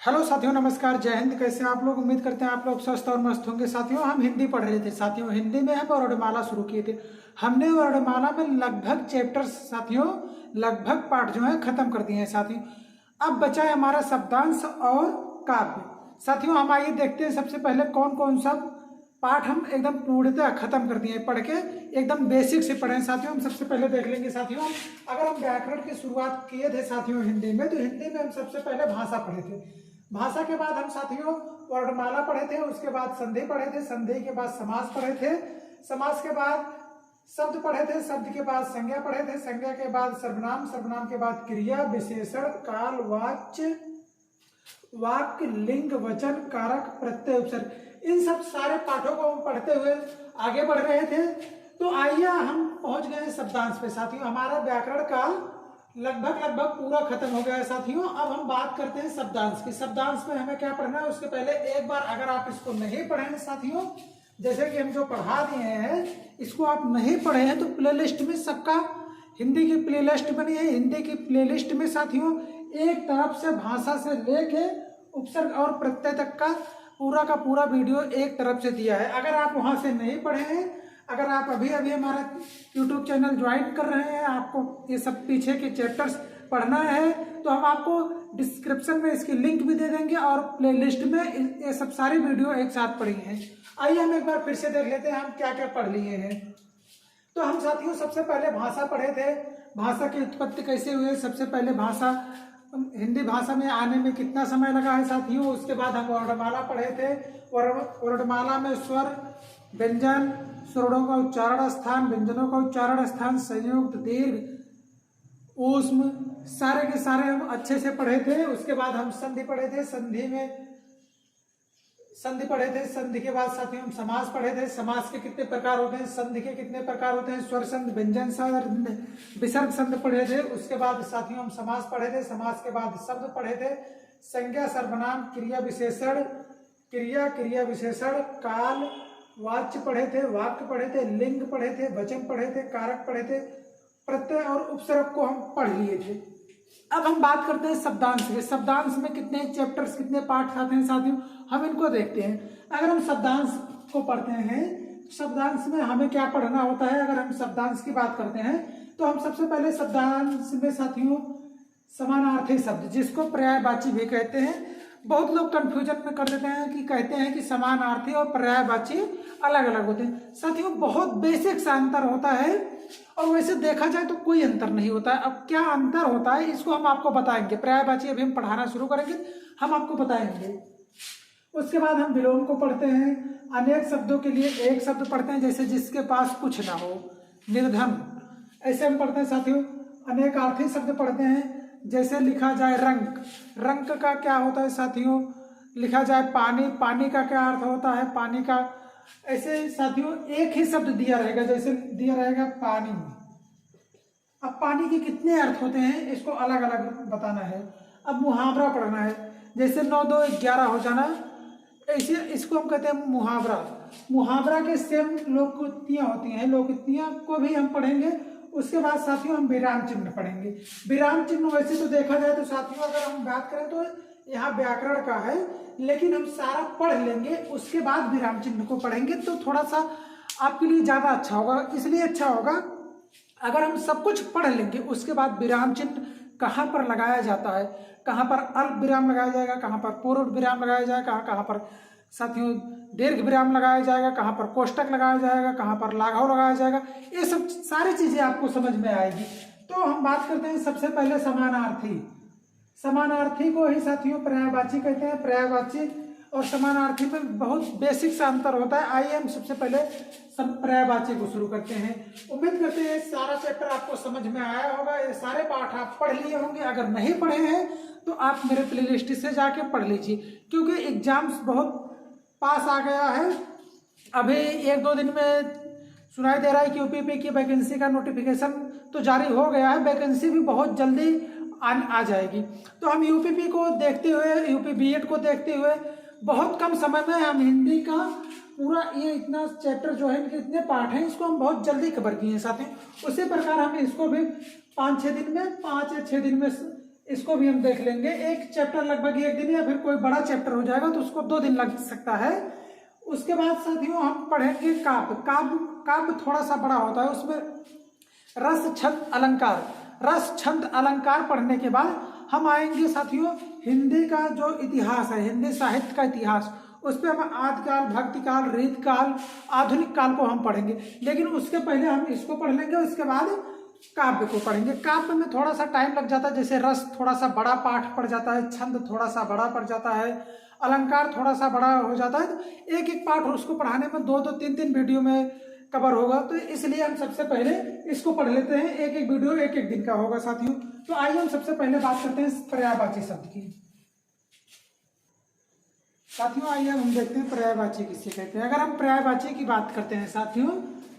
Hello साथियों, नमस्कार, जय हिंद। कैसे हैं आप लोग? उम्मीद करते हैं आप लोग स्वस्थ और मस्त होंगे। साथियों, हम हिंदी पढ़ रहे थे। साथियों, हिंदी में हम वर्णमाला शुरू किए थे। हमने वर्णमाला में लगभग चैप्टर्स, साथियों लगभग पाठ जो है खत्म कर दिए हैं। साथियों, अब बचा है हमारा शब्दांश और काव्य। साथियों, हम आइए देखते हैं सबसे पहले कौन कौन सा पाठ हम एकदम पूर्णतः खत्म कर दिए पढ़ के, एकदम बेसिक से पढ़े। साथियों, हम सबसे पहले देख लेंगे। साथियों, अगर हम व्याकरण की शुरुआत किए थे साथियों हिंदी में, तो हिंदी में हम सबसे पहले भाषा पढ़े थे। भाषा के बाद हम साथियों वर्णमाला पढ़े थे, उसके बाद संधि पढ़े थे, संधि के बाद समास पढ़े थे, समास के बाद शब्द पढ़े थे, शब्द के बाद संज्ञा पढ़े थे, संज्ञा के बाद सर्वनाम, सर्वनाम के बाद क्रिया, विशेषण, काल, वाच्य, वाक्य, लिंग, वचन, कारक, प्रत्यय, उपसर्ग। इन सब सारे पाठों को हम पढ़ते हुए आगे बढ़ रहे थे। तो आइए हम पहुंच गए शब्दांश पे। साथियों, हमारा व्याकरण का लगभग पूरा खत्म हो गया है। साथियों, अब हम बात करते हैं शब्दांश की। शब्दांश में हमें क्या पढ़ना है, उसके पहले एक बार अगर आप इसको नहीं पढ़े हैं साथियों, जैसे कि हम जो पढ़ा दिए हैं, इसको आप नहीं पढ़े हैं तो प्लेलिस्ट में सबका हिंदी की प्लेलिस्ट बनी है। हिंदी की प्लेलिस्ट में साथियों एक तरफ से भाषा से लेके उपसर्ग और प्रत्यय तक का पूरा वीडियो एक तरफ से दिया है। अगर आप वहां से नहीं पढ़े हैं, अगर आप अभी अभी हमारा YouTube चैनल ज्वाइन कर रहे हैं, आपको ये सब पीछे के चैप्टर्स पढ़ना है, तो हम आपको डिस्क्रिप्शन में इसकी लिंक भी दे देंगे और प्लेलिस्ट में ये सब सारी वीडियो एक साथ पढ़ी हैं। आइए हम एक बार फिर से देख लेते हैं हम क्या क्या पढ़ लिए हैं। तो हम साथियों सबसे पहले भाषा पढ़े थे। भाषा की उत्पत्ति कैसे हुई, सबसे पहले भाषा हिंदी भाषा में आने में कितना समय लगा है साथियों। उसके बाद हम वर्णमाला पढ़े थे। वर्णमाला में स्वर, व्यंजन, स्वरों का उच्चारण स्थान, व्यंजनों का उच्चारण स्थान, संयुक्त, दीर्घ, ऊष्म, सारे के सारे हम अच्छे से पढ़े थे। उसके बाद हम संधि पढ़े थे। संधि पढ़े थे। संधि के बाद साथियों हम समास पढ़े थे। समास के कितने प्रकार होते हैं, संधि के कितने प्रकार होते हैं, स्वर संध, व्यंजन संध, विसर्ग संध पढ़े थे। उसके बाद साथियों हम समास पढ़े थे। समास के बाद शब्द पढ़े थे। संज्ञा, सर्वनाम, क्रिया, विशेषण, क्रिया विशेषण, काल, वाच्य पढ़े थे, वाक्य पढ़े थे, लिंग पढ़े थे, वचन पढ़े थे, कारक पढ़े थे, प्रत्यय और उपसर्ग को हम पढ़ लिए थे। अब हम बात करते हैं शब्दांश के। शब्दांश में कितने चैप्टर्स, कितने पार्ट आते हैं साथियों, हम इनको देखते हैं। अगर हम शब्दांश को पढ़ते हैं, शब्दांश में हमें क्या पढ़ना होता है। अगर हम शब्दांश की बात करते हैं तो हम सबसे पहले शब्दांश में साथियों समानार्थी शब्द, जिसको पर्यायवाची भी कहते हैं, बहुत लोग कंफ्यूजन में कर देते हैं कि कहते हैं कि समानार्थी और पर्यायवाची अलग अलग होते हैं। साथियों, बहुत बेसिक सा अंतर होता है और वैसे देखा जाए तो कोई अंतर नहीं होता है। अब क्या अंतर होता है इसको हम आपको बताएंगे। पर्यायवाची अभी हम पढ़ाना शुरू करेंगे, हम आपको बताएंगे। उसके बाद हम विलोम को पढ़ते हैं। अनेक शब्दों के लिए एक शब्द पढ़ते हैं, जैसे जिसके पास कुछ ना हो, निर्धन, ऐसे हम पढ़ते हैं साथियों। अनेकार्थी शब्द पढ़ते हैं, जैसे लिखा जाए रंग, रंग का क्या होता है साथियों, लिखा जाए पानी, पानी का क्या अर्थ होता है, पानी का। ऐसे साथियों एक ही शब्द दिया रहेगा, जैसे दिया रहेगा पानी। अब पानी के कितने अर्थ होते हैं इसको अलग अलग बताना है। अब मुहावरा पढ़ना है, जैसे 9 2 11 हो जाना, ऐसे इसको हम कहते हैं मुहावरा। मुहावरा के सेम लोकोक्तियां होती हैं, लोकोक्तियां को भी हम पढ़ेंगे। उसके बाद साथियों हम विराम चिन्ह पढ़ेंगे। विराम चिन्ह वैसे तो देखा जाए तो साथियों अगर हम बात करें तो यहाँ व्याकरण का है, लेकिन हम सारा पढ़ लेंगे, उसके बाद विराम चिन्ह को पढ़ेंगे तो थोड़ा सा आपके लिए ज्यादा अच्छा होगा। इसलिए अच्छा होगा अगर हम सब कुछ पढ़ लेंगे, उसके बाद विराम चिन्ह कहाँ पर लगाया जाता है, कहाँ पर अल्प विराम लगाया जाएगा, कहाँ पर पूर्ण विराम लगाया जाएगा, कहाँ पर साथियों दीर्घ विराम लगाया जाएगा, कहाँ पर कोष्टक लगाया जाएगा, कहाँ पर लाघव लगाया जाएगा, ये सब सारी चीजें आपको समझ में आएगी। तो हम बात करते हैं सबसे पहले समानार्थी। समानार्थी को ही साथियों पर्यायवाची कहते हैं। पर्यायवाची और समानार्थी में बहुत बेसिक सा अंतर होता है। आइए हम सबसे पहले पर्यायवाची को शुरू करते हैं। उम्मीद करते हैं सारा चैप्टर आपको समझ में आया होगा, ये सारे पाठ आप पढ़ लिए होंगे। अगर नहीं पढ़े हैं तो आप मेरे प्लेलिस्ट से जाके पढ़ लीजिए, क्योंकि एग्जाम्स बहुत पास आ गया है। अभी 1-2 दिन में सुनाई दे रहा है कि यूपीपी की वैकेंसी का नोटिफिकेशन तो जारी हो गया है, वैकेंसी भी बहुत जल्दी आ जाएगी। तो हम यूपीपी को देखते हुए, यूपी बीएड को देखते हुए बहुत कम समय में हम हिंदी का पूरा ये इतना चैप्टर जो है, इनके इतने पार्ट हैं, इसको हम बहुत जल्दी कवर किए हैं साथियों। उसी प्रकार हम इसको भी 5 या 6 दिन में इसको भी हम देख लेंगे। एक चैप्टर लगभग 1 दिन, या फिर कोई बड़ा चैप्टर हो जाएगा तो उसको 2 दिन लग सकता है। उसके बाद साथियों हम पढ़ेंगे काव्य। काव्य थोड़ा सा बड़ा होता है, उसमें रस छंद अलंकार, रस छंद अलंकार पढ़ने के बाद हम आएंगे साथियों हिंदी का जो इतिहास है, हिंदी साहित्य का इतिहास, उस पर हम आदिकाल, भक्तिकाल, रीतकाल, आधुनिक काल को हम पढ़ेंगे। लेकिन उसके पहले हम इसको पढ़ लेंगे, उसके बाद काव्य को पढ़ेंगे। काव्य में थोड़ा सा टाइम लग जाता है, जैसे रस थोड़ा सा बड़ा पाठ पड़ जाता है, छंद थोड़ा सा बड़ा पड़ जाता है, अलंकार थोड़ा सा बड़ा हो जाता है, तो एक एक पाठ उसको पढ़ाने में 2-2, 3-3 वीडियो में कवर होगा। तो इसलिए हम सबसे पहले इसको पढ़ लेते हैं, एक एक वीडियो 1-1 दिन का होगा साथियों। तो आइए हम सबसे पहले बात करते हैं पर्यायवाची शब्द की। साथियों आइए हम देखते हैं पर्यायवाची किसे कहते हैं। अगर हम पर्यायवाची की बात करते हैं साथियों,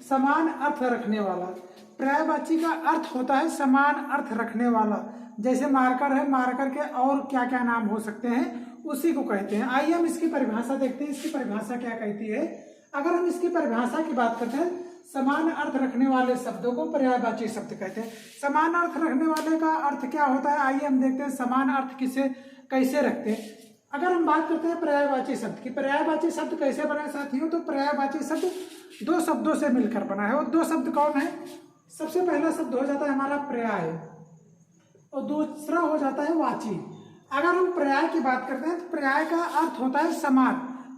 समान अर्थ रखने वाला। पर्यायवाची का अर्थ होता है समान अर्थ रखने वाला। जैसे मार्कर है, मार्कर के और क्या क्या नाम हो सकते हैं उसी को कहते हैं। आइए हम इसकी परिभाषा देखते हैं, इसकी परिभाषा क्या कहती है। अगर हम इसकी परिभाषा की बात करते हैं, समान अर्थ रखने वाले शब्दों को पर्यायवाची शब्द कहते हैं। समान अर्थ रखने वाले का अर्थ क्या होता है, आइए हम देखते हैं समान अर्थ किसे कैसे रखते हैं। अगर हम बात करते हैं पर्यायवाची शब्द की, पर्यायवाची शब्द कैसे बना साथियों, तो पर्यायवाची शब्द 2 शब्दों से मिलकर बना है। और 2 शब्द कौन है, सबसे पहला शब्द हो जाता है हमारा पर्याय और दूसरा हो जाता है वाची। अगर हम पर्याय की बात करते हैं तो पर्याय का अर्थ होता है समान,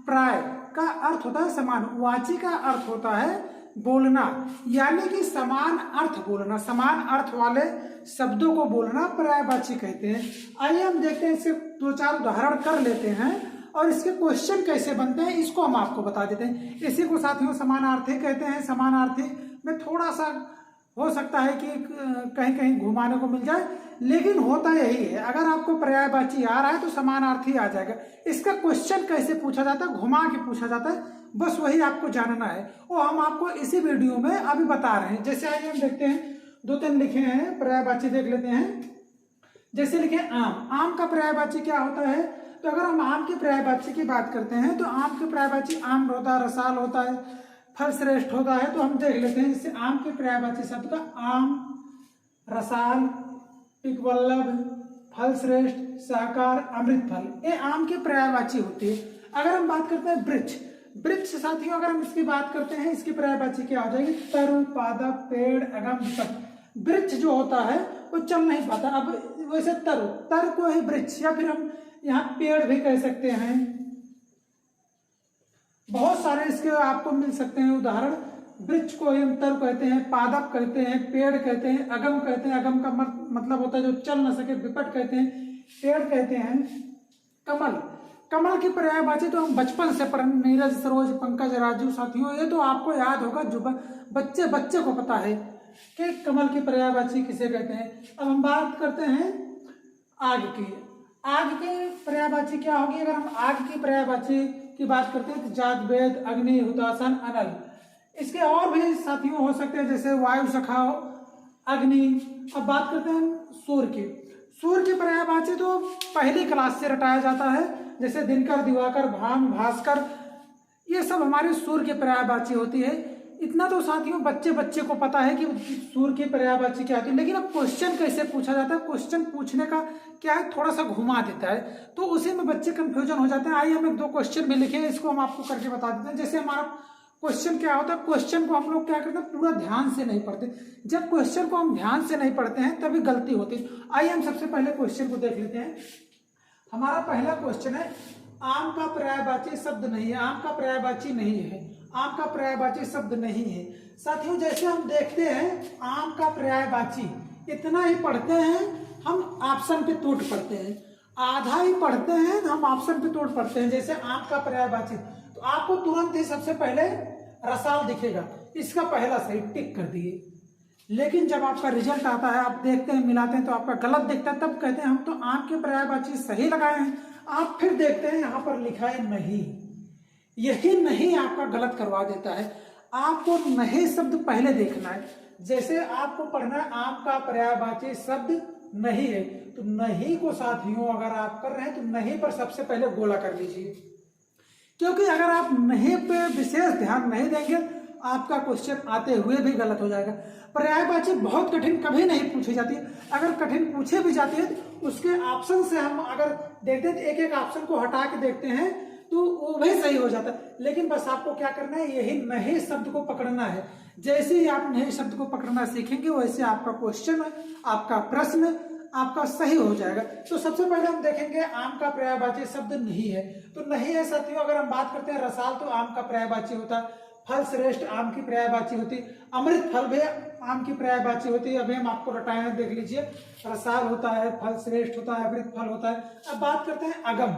पर्याय का अर्थ होता है समान, वाची का अर्थ होता है बोलना, यानी कि समान अर्थ बोलना, समान अर्थ वाले शब्दों को बोलना पर्यायवाची कहते हैं। आइए हम देखते हैं, इससे 2-4 उदाहरण कर लेते हैं और इसके क्वेश्चन कैसे बनते हैं इसको हम आपको बता देते हैं। इसी को साथियों समानार्थी कहते हैं। समानार्थी में थोड़ा सा हो सकता है कि कहीं कहीं घुमाने को मिल जाए, लेकिन होता यही है। अगर आपको पर्यायवाची आ रहा है तो समानार्थी आ जाएगा। इसका क्वेश्चन कैसे पूछा जाता है, घुमा के पूछा जाता है, बस वही आपको जानना है, वो हम आपको इसी वीडियो में अभी बता रहे हैं। जैसे आइए हम देखते हैं, 2-3 लिखे हैं पर्यायवाची, देख लेते हैं। जैसे लिखे आम, आम का पर्यायवाची क्या होता है, तो अगर हम आम की पर्यायवाची की बात करते हैं तो आम की पर्यायवाची आम होता है, रसाल होता है, फल श्रेष्ठ होता है। तो हम देख लेते हैं, जैसे आम के पर्यायवाची शब्द का आम, रसाल, पिकवल्लभ, फल श्रेष्ठ, साकार, अमृत फल, ये आम की पर्यायवाची होती है। अगर हम बात करते हैं वृक्ष, वृक्ष साथियों अगर हम इसकी बात करते हैं, इसकी पर्यायवाची क्या हो जाएगी, तरु, पादप, पेड़, अगम, विपट। वृक्ष जो होता है वो चल नहीं पाता। अब वैसे तरु, तर को ही वृक्ष, या फिर हम यहाँ पेड़ भी कह सकते हैं। बहुत सारे इसके आपको मिल सकते हैं उदाहरण। वृक्ष को हम तर कहते हैं, पादप कहते हैं, पेड़ कहते हैं, अगम कहते हैं, अगम का मतलब होता है जो चल न सके, विपट कहते हैं, पेड़ कहते हैं, कमल, कमल की पर्यायवाची तो हम बचपन से पढ़े, नीरज, सरोज, पंकज, राजू साथियों, ये तो आपको याद होगा, जो बच्चे को पता है कि कमल की पर्यायवाची किसे कहते हैं। अब हम बात करते हैं आग की। आग की पर्यायवाची क्या होगी, अगर हम आग की पर्यायवाची की बात करते हैं तो जात, वेद, अग्नि, हुतासन, अनल। इसके और भी साथियों हो सकते हैं, जैसे वायु, सखा, अग्नि। अब बात करते हैं सूर्य की। सूर्य की पर्यायवाची तो पहली क्लास से रटाया जाता है, जैसे दिनकर, दिवाकर, भानु, भास्कर, ये सब हमारे सूर्य की पर्यायवाची होती है। इतना तो साथियों बच्चे को पता है कि सूर्य की पर्यायवाची क्या होती है। लेकिन अब क्वेश्चन कैसे पूछा जाता है, क्वेश्चन पूछने का क्या है, थोड़ा सा घुमा देता है, तो उसी में बच्चे कंफ्यूजन हो जाते हैं। आइए हम 1-2 क्वेश्चन भी लिखे हैं, इसको हम आपको करके बता देते हैं। जैसे हमारा क्वेश्चन क्या होता है, क्वेश्चन को हम लोग क्या करते हैं, पूरा ध्यान से नहीं पढ़ते। जब क्वेश्चन को हम ध्यान से नहीं पढ़ते हैं तभी गलती होती है। आइए हम सबसे पहले क्वेश्चन को देख लेते हैं। हमारा पहला क्वेश्चन है, आम का पर्यायवाची शब्द नहीं है। आम का पर्यायवाची नहीं है, आम का पर्यायवाची शब्द नहीं है। साथियों जैसे हम देखते हैं आम का पर्यायवाची, इतना ही पढ़ते हैं हम, ऑप्शन पे टूट पढ़ते हैं, आधा ही पढ़ते हैं हम ऑप्शन पे टूट पढ़ते हैं। जैसे आम का पर्यायवाची, तो आपको तुरंत ही सबसे पहले रसाल दिखेगा, इसका पहला सही टिक कर दिए। लेकिन जब आपका रिजल्ट आता है, आप देखते हैं, मिलाते हैं तो आपका गलत दिखता है, तब कहते हैं हम तो आम के पर्यायवाची सही लगाए हैं। आप फिर देखते हैं यहाँ पर लिखा है नहीं, यही नहीं आपका गलत करवा देता है। आपको नहीं शब्द पहले देखना है। जैसे आपको पढ़ना है आम का पर्यायवाची शब्द नहीं है, तो नहीं को साथियों अगर आप कर रहे हैं तो नहीं पर सबसे पहले गोला कर लीजिए, क्योंकि अगर आप नहीं पे विशेष ध्यान नहीं देंगे आपका क्वेश्चन आते हुए भी गलत हो जाएगा। पर्यायवाची बहुत कठिन कभी नहीं पूछी जाती है, अगर कठिन पूछे भी जाती है उसके ऑप्शन से हम अगर देखते हैं तो एक एक ऑप्शन को हटा के देखते हैं तो वो भी सही हो जाता है। लेकिन बस आपको क्या करना है, यही नए शब्द को पकड़ना है। जैसे ही आप नए शब्द को पकड़ना सीखेंगे वैसे आपका क्वेश्चन, आपका प्रश्न आपका सही हो जाएगा। तो सबसे पहले हम देखेंगे आम का पर्यायवाची शब्द नहीं है। तो नहीं है साथियों, अगर हम बात करते हैं रसाल तो आम का पर्यायवाची होता है, फल श्रेष्ठ आम की पर्यायवाची होती, अमृत फल भी आम की पर्यायवाची होती है। अभी हम आपको रटाए देख लीजिए, रसाल होता है, फल श्रेष्ठ होता है, अमृत फल होता है। अब बात करते हैं अगम।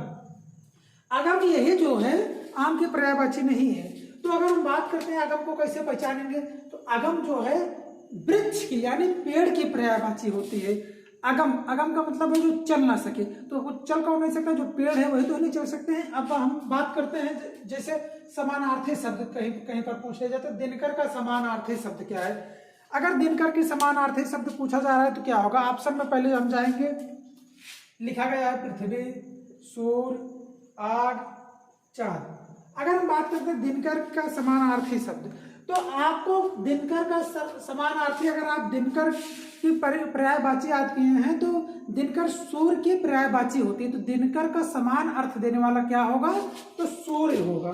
अगम यही जो है आम की पर्यायवाची नहीं है। तो अगर हम बात करते हैं अगम को कैसे पहचानेंगे, तो अगम जो है वृक्ष की यानी पेड़ की पर्यायवाची होती है। अगम, अगम का मतलब है जो चल ना सके, तो वो चल कौन नहीं सकता, जो पेड़ है वही तो नहीं चल सकते हैं। अब हम बात करते हैं जैसे समानार्थी शब्द कहीं कहीं पर पूछ लिया जाता है, दिनकर का समानार्थी शब्द क्या है। अगर दिनकर की समानार्थी शब्द पूछा जा रहा है तो क्या होगा, ऑप्शन में पहले हम जाएंगे, लिखा गया है पृथ्वी, सूर्य, आग, चांद। अगर हम बात करते हैं दिनकर का समानार्थी शब्द, तो आपको दिनकर का समानार्थी, अगर आप दिनकर की पर्यायवाची याद किए हैं तो दिनकर सूर्य की पर्यायवाची होती है। तो दिनकर का समान अर्थ देने वाला क्या होगा, तो सूर्य होगा।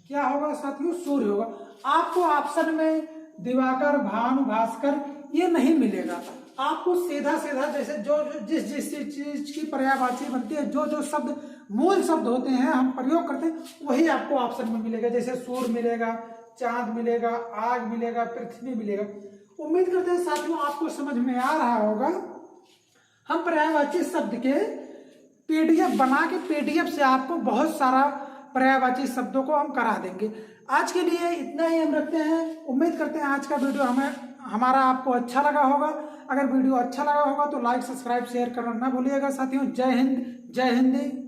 क्या होगा साथियों, सूर्य होगा। आपको ऑप्शन में दिवाकर, भानु, भास्कर ये नहीं मिलेगा। आपको सीधा सीधा जैसे जो जिस जिस चीज की पर्यायवाची बनती है, जो जो शब्द मूल शब्द होते हैं हम प्रयोग करते हैं वही आपको ऑप्शन में मिलेगा। जैसे सूर्य मिलेगा, चांद मिलेगा, आग मिलेगा, पृथ्वी मिलेगा। उम्मीद करते हैं साथियों आपको समझ में आ रहा होगा। हम पर्यायवाची शब्द के पीडीएफ बना के पीडीएफ से आपको बहुत सारा पर्यायवाची शब्दों को हम करा देंगे। आज के लिए इतना ही हम रखते हैं। उम्मीद करते हैं आज का वीडियो हमारा आपको अच्छा लगा होगा। अगर वीडियो अच्छा लगा होगा तो लाइक, सब्सक्राइब, शेयर करना ना भूलिएगा साथियों। जय हिंद, जय हिंदी।